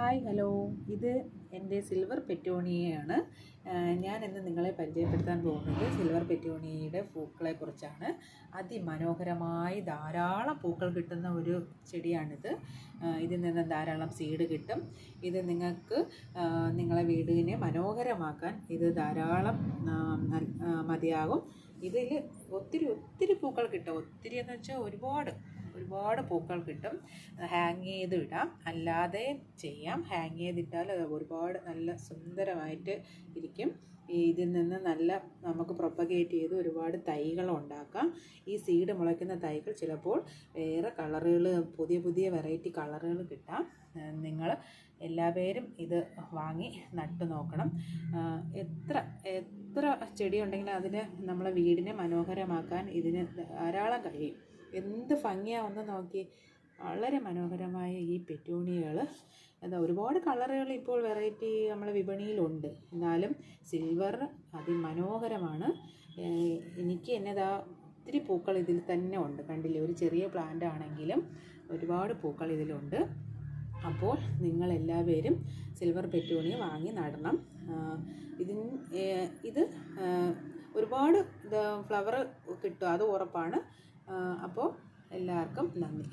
Hi hello, ഇത് എൻ്റെ silver പെറ്റോണിയയാണ്. ഞാൻ ഇന്ന് നിങ്ങളെ പരിചയപ്പെടുത്താൻ പോകുന്നത് സിൽവർ പെറ്റോണിയയുടെ പൂക്കളെക്കുറിച്ചാണ്. അതിമനോഹരമായി ധാരാളം പൂക്കൾ കിട്ടുന്ന ഒരു ചെടിയാണിത്. ഇതിൽ നിന്ന് ധാരാളം സീഡ് കിട്ടും. ഇത് നിങ്ങൾക്ക് നിങ്ങളെ വീടിനെ മനോഹരമാക്കാൻ ഇത് ധാരാളം മതിയാകും. ഇതിൽ ഒത്തിരി പൂക്കൾ കിട്ടും. ഒത്തിരി എന്ന് വെച്ചാൽ ഒരുപാട് പൂക്കൾ കിട്ടും. ഹാങ് ചെയ്ത് ഇടാം, അല്ലാതെ ചെയ്യാം. ഹാങ് ചെയ്തിട്ടാൽ ഒരുപാട് നല്ല സുന്ദരമായിട്ട് ഇരിക്കും. ഇതിൽ നിന്ന് നമുക്ക് പ്രൊപ്പഗേറ്റ് ചെയ്ത് ഒരുപാട് തൈകൾ ഉണ്ടാക്കാം. ഈ സീഡ് മുളയ്ക്കുന്ന തൈകൾ ചിലപ്പോൾ വേറെ കളറുകൾ, പുതിയ വെറൈറ്റി കളറുകൾ കിട്ടാം. നിങ്ങൾ എല്ലാവരും ഇത് വാങ്ങി നട്ടു നോക്കണം. എത്ര ചെടി ഉണ്ടെങ്കിലും അതിന് നമ്മളെ വീടിനെ മനോഹരമാക്കാൻ ഇതിന് ധാരാളം കഴിയും. എന്ത് ഭംഗിയാവുന്ന നോക്കി. വളരെ മനോഹരമായ ഈ പെറ്റൂണിയകൾ ഒരുപാട് കളറുകൾ ഇപ്പോൾ വെറൈറ്റി നമ്മളെ വിപണിയിലുണ്ട്. എന്നാലും സിൽവർ അതിമനോഹരമാണ്. എനിക്ക് ഒത്തിരി പൂക്കൾ ഇതിൽ തന്നെ ഉണ്ട്. കണ്ടില്ലേ, ഒരു ചെറിയ പ്ലാന്റ് ആണെങ്കിലും ഒരുപാട് പൂക്കൾ ഇതിലുണ്ട്. അപ്പോൾ നിങ്ങളെല്ലാവരും സിൽവർ പെറ്റൂണിയ വാങ്ങി നടണം. ഇത് ഒരുപാട് ഫ്ലവർ കിട്ടും, അത് ഉറപ്പാണ്. അപ്പോൾ എല്ലാവർക്കും നന്ദി.